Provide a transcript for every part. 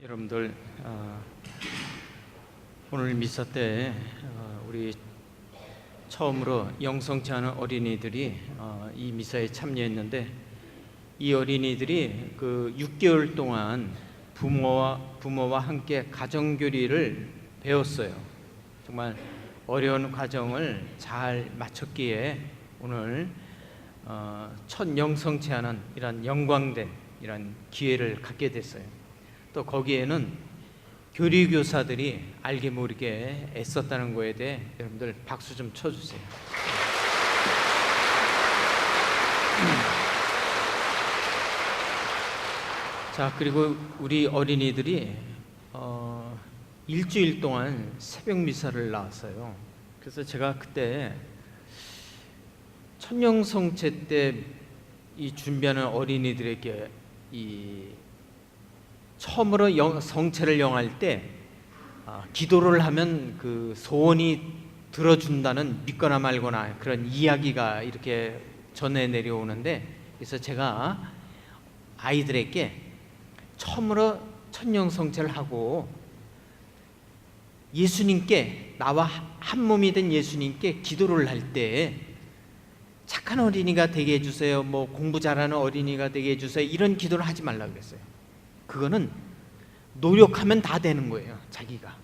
여러분들 오늘 미사 때 우리 처음으로 영성치 않은 어린이들이 이 미사에 참여했는데, 이 어린이들이 그 6개월 동안 부모와 함께 가정교리를 배웠어요. 정말 어려운 과정을 잘 마쳤기에 오늘 첫 영성치 않은 이런 영광된 이런 기회를 갖게 됐어요. 또 거기에는 교리교사들이 알게 모르게 애썼다는 거에 대해 여러분들 박수 좀 쳐주세요. 자, 그리고 우리 어린이들이 일주일 동안 새벽 미사를 나왔어요. 그래서 제가 그때 천영성체 때 이 준비하는 어린이들에게 처음으로 성체를 영할 때 기도를 하면 그 소원이 들어준다는 믿거나 말거나 그런 이야기가 이렇게 전해 내려오는데, 그래서 제가 아이들에게 처음으로 천영성체를 하고 예수님께, 나와 한 몸이 된 예수님께 기도를 할 때 착한 어린이가 되게 해주세요, 뭐 공부 잘하는 어린이가 되게 해주세요, 이런 기도를 하지 말라고 그랬어요. 그거는 노력하면 다 되는 거예요. 자기가.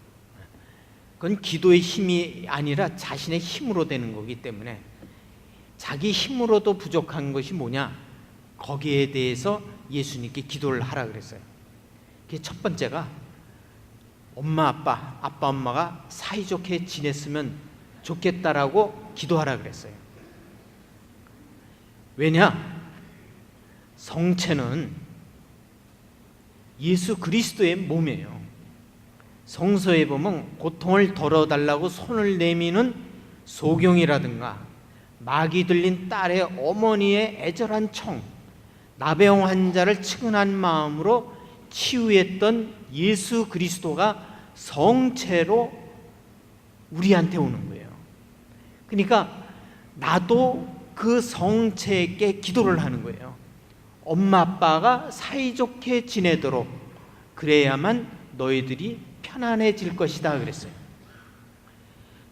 그건 기도의 힘이 아니라 자신의 힘으로 되는 거기 때문에, 자기 힘으로도 부족한 것이 뭐냐, 거기에 대해서 예수님께 기도를 하라 그랬어요. 그게 첫 번째가 아빠 엄마가 사이좋게 지냈으면 좋겠다라고 기도하라 그랬어요. 왜냐? 성체는 예수 그리스도의 몸이에요. 성서에 보면 고통을 덜어달라고 손을 내미는 소경이라든가 마귀 들린 딸의 어머니의 애절한 청, 나병 환자를 측은한 마음으로 치유했던 예수 그리스도가 성체로 우리한테 오는 거예요. 그러니까 나도 그 성체에게 기도를 하는 거예요. 엄마 아빠가 사이좋게 지내도록, 그래야만 너희들이 편안해질 것이다 그랬어요.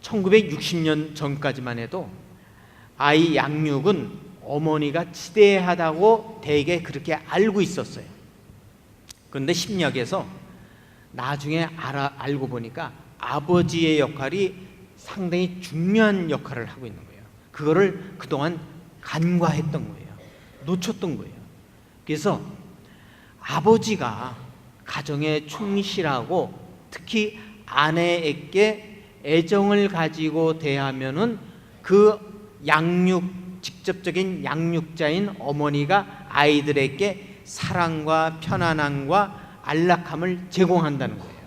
1960년 전까지만 해도 아이 양육은 어머니가 지대하다고 대개 그렇게 알고 있었어요. 그런데 심리학에서 나중에 알고 보니까 아버지의 역할이 상당히 중요한 역할을 하고 있는 거예요. 그거를 그동안 간과했던 거예요. 놓쳤던 거예요. 그래서 아버지가 가정에 충실하고 특히 아내에게 애정을 가지고 대하면은 그 직접적인 양육자인 어머니가 아이들에게 사랑과 편안함과 안락함을 제공한다는 거예요.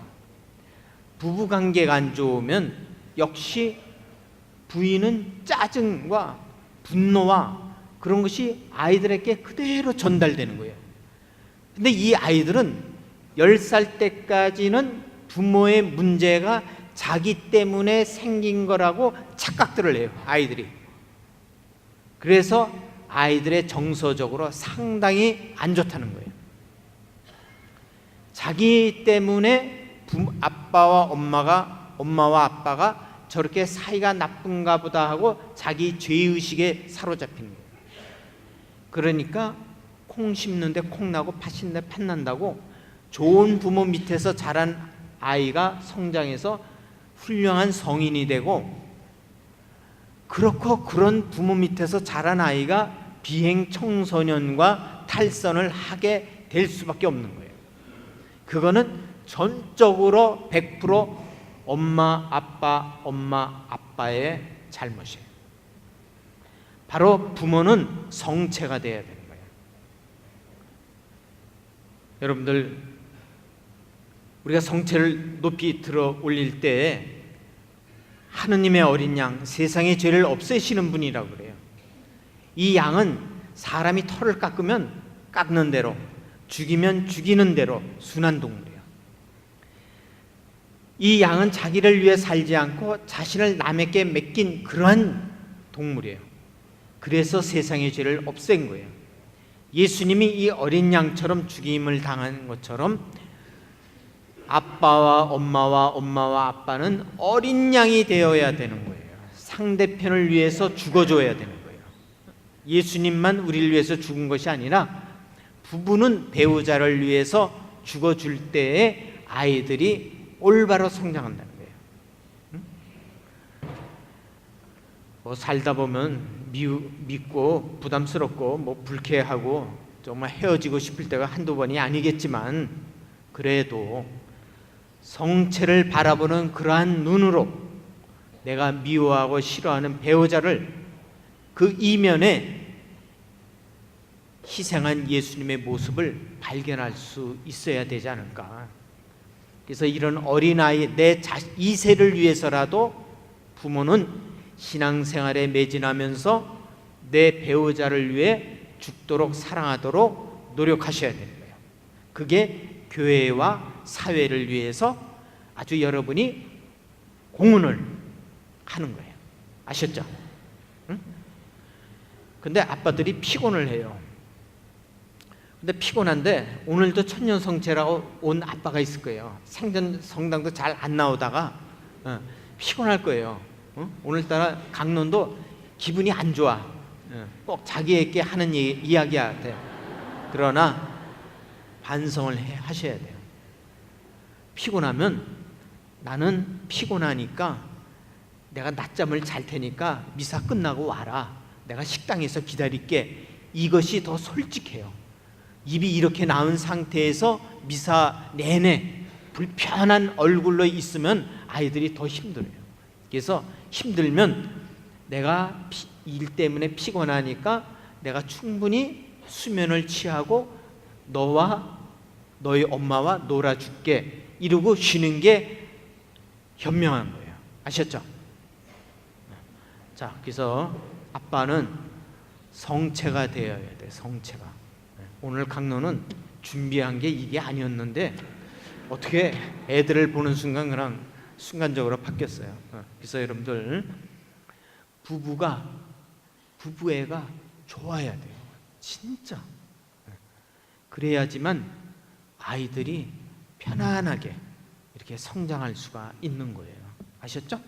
부부관계가 안 좋으면 역시 부인은 짜증과 분노와 그런 것이 아이들에게 그대로 전달되는 거예요. 근데 이 아이들은 10살 때까지는 부모의 문제가 자기 때문에 생긴 거라고 착각들을 해요, 아이들이. 그래서 아이들의 정서적으로 상당히 안 좋다는 거예요. 자기 때문에 엄마와 아빠가 저렇게 사이가 나쁜가 보다 하고 자기 죄의식에 사로잡히는 거예요. 그러니까 콩 심는데 콩 나고 팥 심는데 팥 난다고, 좋은 부모 밑에서 자란 아이가 성장해서 훌륭한 성인이 되고, 그렇고 그런 부모 밑에서 자란 아이가 비행 청소년과 탈선을 하게 될 수밖에 없는 거예요. 그거는 전적으로 100% 엄마 아빠의 잘못이에요. 바로 부모는 성체가 되어야 되는 거예요. 여러분들, 우리가 성체를 높이 들어 올릴 때 하느님의 어린 양, 세상의 죄를 없애시는 분이라고 그래요. 이 양은 사람이 털을 깎으면 깎는 대로, 죽이면 죽이는 대로 순한 동물이에요. 이 양은 자기를 위해 살지 않고 자신을 남에게 맡긴 그러한 동물이에요. 그래서 세상의 죄를 없앤 거예요. 예수님이 이 어린 양처럼 죽임을 당한 것처럼 아빠와 엄마와 아빠는 어린 양이 되어야 되는 거예요. 상대편을 위해서 죽어줘야 되는 거예요. 예수님만 우리를 위해서 죽은 것이 아니라 부부는 배우자를 위해서 죽어줄 때에 아이들이 올바로 성장한다는 거예요. 뭐 살다 보면 믿고 부담스럽고 뭐 불쾌하고 정말 헤어지고 싶을 때가 한두 번이 아니겠지만, 그래도 성체를 바라보는 그러한 눈으로 내가 미워하고 싫어하는 배우자를 그 이면에 희생한 예수님의 모습을 발견할 수 있어야 되지 않을까. 그래서 이런 어린아이, 내 이세를 위해서라도 부모는 신앙생활에 매진하면서 내 배우자를 위해 죽도록 사랑하도록 노력하셔야 되는 거예요. 그게 교회와 사회를 위해서 아주 여러분이 공헌을 하는 거예요. 아셨죠? 응? 근데 아빠들이 피곤을 해요. 근데 피곤한데 오늘도 천년성체라고 온 아빠가 있을 거예요. 생전 성당도 잘 안 나오다가 피곤할 거예요. 오늘따라 강론도 기분이 안 좋아. 꼭 자기에게 하는 이야기야 돼. 그러나 반성을 하셔야 돼요. 피곤하면 나는 피곤하니까 내가 낮잠을 잘 테니까 미사 끝나고 와라. 내가 식당에서 기다릴게. 이것이 더 솔직해요. 입이 이렇게 나은 상태에서 미사 내내 불편한 얼굴로 있으면 아이들이 더 힘들어요. 그래서 힘들면 내가 일 때문에 피곤하니까 내가 충분히 수면을 취하고 너와 너희 엄마와 놀아줄게 이러고 쉬는 게 현명한 거예요. 아셨죠? 자, 그래서 아빠는 성체가 되어야 돼. 성체가. 오늘 강론은 준비한 게 이게 아니었는데 어떻게 애들을 보는 순간 그냥 순간적으로 바뀌었어요. 그래서 여러분들 부부애가 좋아야 돼요. 진짜. 그래야지만 아이들이 편안하게 이렇게 성장할 수가 있는 거예요. 아셨죠?